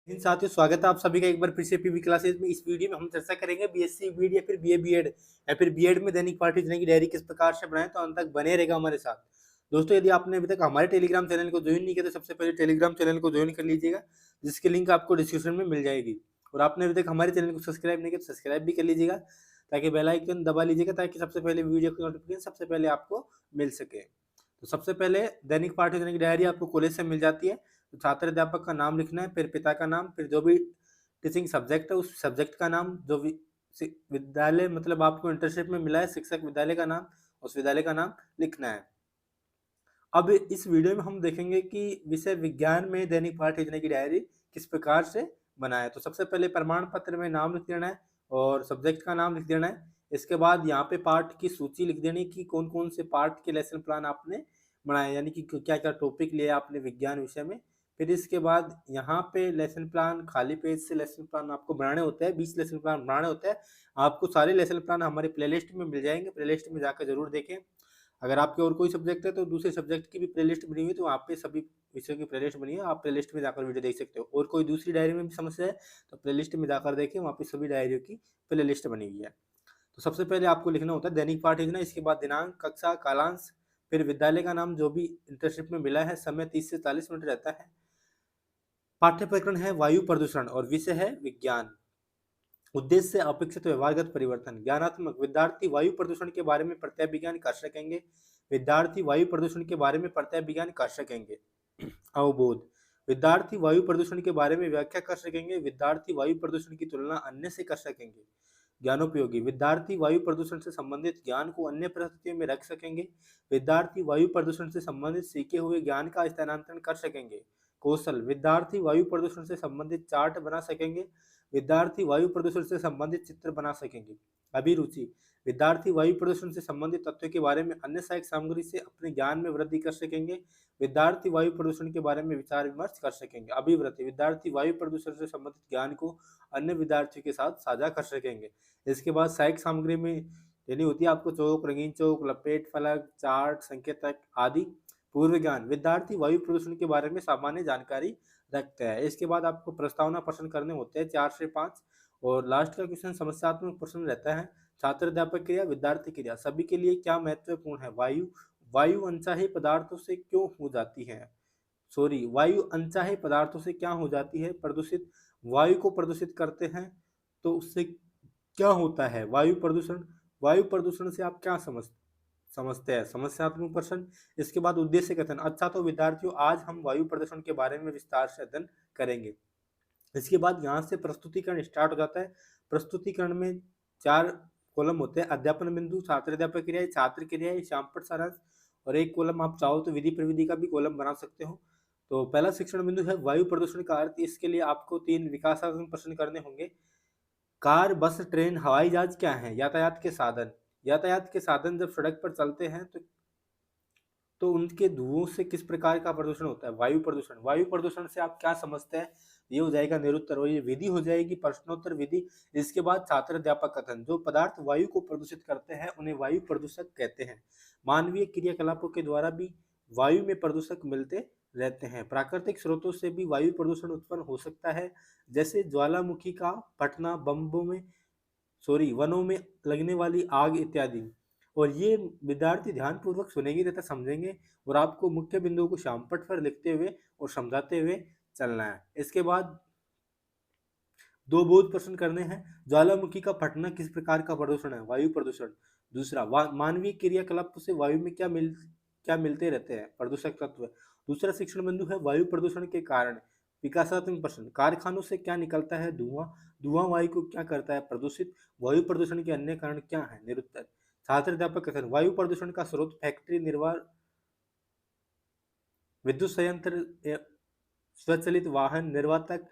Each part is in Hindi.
इन साथियों, स्वागत है आप सभी का एक बार फिर से पीवी क्लासेज में। इस वीडियो में हम चर्चा करेंगे बीएससी बीएड या फिर बीए बीएड या फिर बीएड में दैनिक पाठ योजना की डायरी किस प्रकार से बनाएं। तो अंत तक बने रहेगा हमारे साथ। दोस्तों, यदि आपने अभी तक हमारे टेलीग्राम चैनल को ज्वाइन नहीं किया तो सबसे पहले टेलीग्राम चैनल को ज्वाइन कर लीजिएगा, जिसकी लिंक आपको डिस्क्रिप्शन में मिल जाएगी। और आपने अभी तक हमारे चैनल को सब्सक्राइब नहीं किया तो सब्सक्राइब भी कर लीजिएगा, ताकि बेल आइकन दबा लीजिएगा, ताकि सबसे पहले वीडियो की नोटिफिकेशन सबसे पहले आपको मिल सके। तो सबसे पहले दैनिक पाठ योजना की डायरी आपको कॉलेज से मिल जाती है। तो छात्र अध्यापक का नाम लिखना है, फिर पिता का नाम, फिर जो भी टीचिंग सब्जेक्ट है उस सब्जेक्ट का नाम, जो विद्यालय मतलब आपको इंटर्नशिप में मिला है, शिक्षक विद्यालय का नाम, उस विद्यालय का नाम लिखना है। अब इस वीडियो में हम देखेंगे कि विषय विज्ञान में दैनिक पाठ योजना की डायरी किस प्रकार से बनाए। तो सबसे पहले प्रमाण पत्र में नाम लिख देना है और सब्जेक्ट का नाम लिख देना है। इसके बाद यहाँ पे पाठ की सूची लिख देनी कि कौन कौन से पाठ के लेसन प्लान आपने बनाए, यानी कि क्या क्या टॉपिक लिए आपने विज्ञान विषय में। फिर इसके बाद यहाँ पे लेसन प्लान, खाली पेज से लेसन प्लान आपको बनाने होते हैं, 20 लेसन प्लान बनाने होते हैं। आपको सारे लेसन प्लान हमारे प्लेलिस्ट में मिल जाएंगे, प्लेलिस्ट में जाकर जरूर देखें। अगर आपके और कोई सब्जेक्ट है तो दूसरे सब्जेक्ट की भी प्लेलिस्ट बनी हुई है, तो वहाँ पे सभी विषयों की प्लेलिस्ट बनी है, आप प्लेलिस्ट में जाकर वीडियो देख सकते हो। और कोई दूसरी डायरी में भी समस्या है तो प्लेलिस्ट में जाकर देखें, वहाँ पे सभी डायरियों की प्लेलिस्ट बनी हुई है। तो सबसे पहले आपको लिखना होता है दैनिक पाठ योजना, इसके बाद दिनांक, कक्षा, कालांश, फिर विद्यालय का नाम जो भी इंटर्नशिप में मिला है, समय 30 से 40 मिनट रहता है। पाठ्य प्रकरण है वायु प्रदूषण और विषय है विज्ञान। उद्देश्य अपेक्षित व्यवहारगत परिवर्तन। ज्ञानात्मक, विद्यार्थी वायु प्रदूषण के बारे में प्रत्यय विज्ञान कर सकेंगे। विद्यार्थी वायु प्रदूषण के बारे में प्रत्यय विज्ञान कर सकेंगे। अवबोध, विद्यार्थी वायु प्रदूषण के बारे में व्याख्या कर सकेंगे। विद्यार्थी वायु प्रदूषण की तुलना अन्य से कर सकेंगे। ज्ञानोपयोगी, विद्यार्थी वायु प्रदूषण से संबंधित ज्ञान को अन्य परिस्थितियों में रख सकेंगे। विद्यार्थी वायु प्रदूषण से संबंधित सीखे हुए ज्ञान का स्थानांतरण कर सकेंगे। कौशल, विद्यार्थी वायु प्रदूषण से संबंधित चार्ट बना सकेंगे। विद्यार्थी वायु प्रदूषण से संबंधित चित्र बना सकेंगे। अभिरुचि, विद्यार्थी वायु प्रदूषण से संबंधित तथ्यों के बारे में अन्य सहायक सामग्री से अपने ज्ञान में वृद्धि कर सकेंगे। विद्यार्थी वायु प्रदूषण के बारे में विचार विमर्श कर सकेंगे। अभिवृत्ति, विद्यार्थी वायु प्रदूषण से संबंधित ज्ञान को अन्य विद्यार्थियों के साथ साझा कर सकेंगे। इसके बाद सहायक सामग्री में देनी होती है आपको चौक, रंगीन चौक, लपेट फलक, चार्ट, संकेतक आदि। पूर्व ज्ञान, विद्यार्थी वायु प्रदूषण के बारे में सामान्य जानकारी रखते हैं। इसके बाद आपको प्रस्तावना प्रश्न करने होते हैं 4 से 5, और लास्ट का क्वेश्चन समस्यात्मक प्रश्न रहता है। छात्र अध्यापक क्रिया, विद्यार्थी क्रिया, सभी के लिए क्या महत्वपूर्ण है। वायु वायु अनचाहे पदार्थों से क्यों हो जाती है, वायु अनचाहे पदार्थों से क्या हो जाती है, प्रदूषित, वायु को प्रदूषित करते हैं तो उससे क्या होता है। वायु प्रदूषण, वायु प्रदूषण से आप क्या समझते हैं, समस्यात्मक प्रश्न। इसके बाद उद्देश्य कथन। अच्छा तो विद्यार्थियों, आज हम वायु प्रदूषण के बारे में विस्तार से अध्ययन करेंगे। इसके बाद यहाँ से प्रस्तुतिकरण स्टार्ट हो जाता है। प्रस्तुतिकरण में 4 कॉलम होते हैं। अध्यापन बिंदु, छात्र अध्यापक क्रियाएं, छात्र क्रियाएं, श्यामपट सारांश, और एक कॉलम आप चाहो तो विधि प्रविधि का भी कॉलम बना सकते हो। तो पहला शिक्षण बिंदु है वायु प्रदूषण का अर्थ। इसके लिए आपको 3 विकासात्मक प्रश्न करने होंगे। कार, बस, ट्रेन, हवाई जहाज क्या है। यातायात के साधन, यातायात के साधन जब सड़क पर चलते हैं तो उनके धुओं से किस प्रकार का प्रदूषण होता है। वायु प्रदूषण, वायु प्रदूषण से आप क्या समझते हैं, ये हो जाएगा निरुत्तर, और ये विधि हो जाएगी प्रश्नोत्तर विधि। इसके बाद छात्र अध्यापक कथन। जो पदार्थ वायु को प्रदूषित करते हैं उन्हें वायु प्रदूषक कहते हैं। मानवीय क्रियाकलापों के द्वारा भी वायु में प्रदूषक मिलते रहते हैं। प्राकृतिक स्रोतों से भी वायु प्रदूषण उत्पन्न हो सकता है, जैसे ज्वालामुखी का फटना, बम्बों में वनों में लगने वाली आग इत्यादि। और ये विद्यार्थी ध्यान पूर्वक सुनेंगे तथा समझेंगे, और आपको मुख्य बिंदुओं को श्यामपट पर लिखते हुए और समझाते हुए चलना है। इसके बाद 2 बोध प्रश्न करने हैं। ज्वालामुखी का फटना किस प्रकार का प्रदूषण है, वायु प्रदूषण। दूसरा, मानवीय क्रियाकलाप से वायु में क्या मिलते रहते हैं, प्रदूषक तत्व। दूसरा शिक्षण बिंदु है वायु प्रदूषण के कारण। विकासात्मक प्रश्न, कारखानों से क्या निकलता है, धुआं, धुआं वायु को क्या करता है, प्रदूषित। वायु प्रदूषण के अन्य कारण क्या है, निरुत्तर। छात्र अध्यापक कथन। वायु प्रदूषण का स्रोत फैक्ट्री, निर्वाह, विद्युत संयंत्र, स्वचालित वाहन, निर्वातक,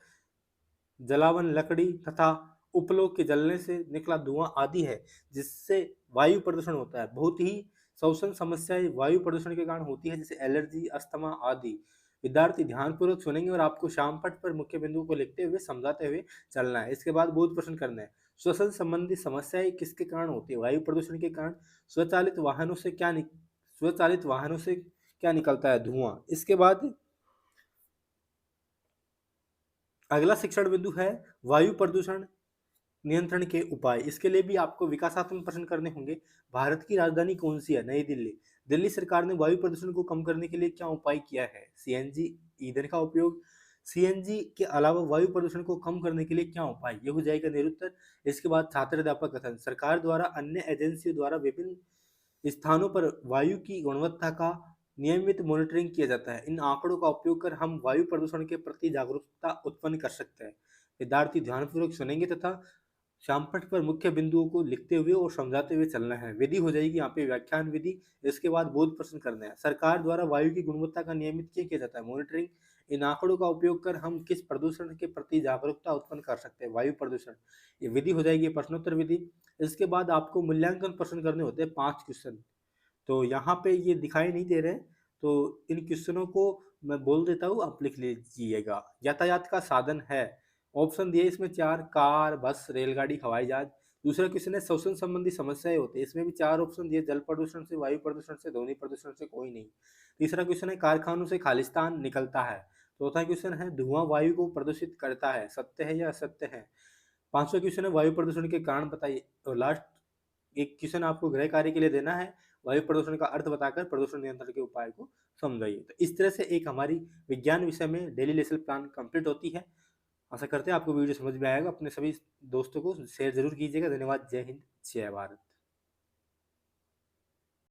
जलावन, लकड़ी तथा उपलों के जलने से निकला धुआं आदि है, जिससे वायु प्रदूषण होता है। बहुत ही श्वसन समस्याएं वायु प्रदूषण के कारण होती है, जैसे एलर्जी, अस्थमा आदि। विद्यार्थी ध्यानपूर्वक सुनेंगे और आपको श्यामपट पर मुख्य बिंदु को लिखते हुए समझाते हुए चलना है। इसके बाद बोध प्रश्न करना है। श्वसन संबंधी समस्याएं किसके कारण होती है, वायु प्रदूषण के कारण। स्वचालित वाहनों से क्या निकलता है, धुआं। इसके बाद अगला शिक्षण बिंदु है वायु प्रदूषण नियंत्रण के उपाय। इसके लिए भी आपको विकासात्मक प्रश्न करने होंगे। भारत की राजधानी कौन सी है? नई दिल्ली। दिल्ली सरकार ने वायु प्रदूषण को कम करने के लिए क्या उपाय किया है? सीएनजी ईंधन का उपयोग। सीएनजी के अलावा वायु प्रदूषण को कम करने के लिए क्या उपाय? ये हो जाएगा निरुत्तर। इसके बाद छात्र अध्यापक कथन। सरकार द्वारा अन्य एजेंसियों द्वारा विभिन्न स्थानों पर वायु की गुणवत्ता का नियमित मॉनिटरिंग किया जाता है। इन आंकड़ों का उपयोग कर हम वायु प्रदूषण के प्रति जागरूकता उत्पन्न कर सकते हैं। विद्यार्थी ध्यानपूर्वक सुनेंगे तथा शामपट पर मुख्य बिंदुओं को लिखते हुए और समझाते हुए चलना है। विधि हो जाएगी यहाँ पे व्याख्यान विधि। इसके बाद बोध प्रश्न करना है। सरकार द्वारा वायु की गुणवत्ता का नियमित क्यों किया जाता है? मॉनिटरिंग। इन आंकड़ों का उपयोग कर हम किस प्रदूषण के प्रति जागरूकता उत्पन्न कर सकते हैं? वायु प्रदूषण। ये विधि हो जाएगी प्रश्नोत्तर विधि। इसके बाद आपको मूल्यांकन प्रश्न करने होते हैं 5 क्वेश्चन। तो यहाँ पे ये दिखाई नहीं दे रहे हैं, तो इन क्वेश्चनों को मैं बोल देता हूँ, आप लिख लीजिएगा। यातायात का साधन है। ऑप्शन दिए इसमें 4, कार, बस, रेलगाड़ी, हवाई जहाज। दूसरा क्वेश्चन है श्वसन संबंधी समस्याएं होती है। इसमें भी 4 ऑप्शन दिए, जल प्रदूषण से, वायु प्रदूषण से, ध्वनि प्रदूषण से, कोई नहीं। तीसरा क्वेश्चन है कारखानों से खालिस्तान निकलता है। चौथा क्वेश्चन है धुआं वायु को प्रदूषित करता है, सत्य है या असत्य है। पांचवा क्वेश्चन है वायु प्रदूषण के कारण बताइए। और लास्ट एक क्वेश्चन आपको गृह कार्य के लिए देना है, वायु प्रदूषण का अर्थ बताकर प्रदूषण नियंत्रण के उपाय को समझाइए। तो इस तरह से एक हमारी विज्ञान विषय में डेली लेसन प्लान कंप्लीट होती है। आशा करते हैं आपको वीडियो समझ में आएगा। अपने सभी दोस्तों को शेयर जरूर कीजिएगा। धन्यवाद। जय हिंद, जय भारत।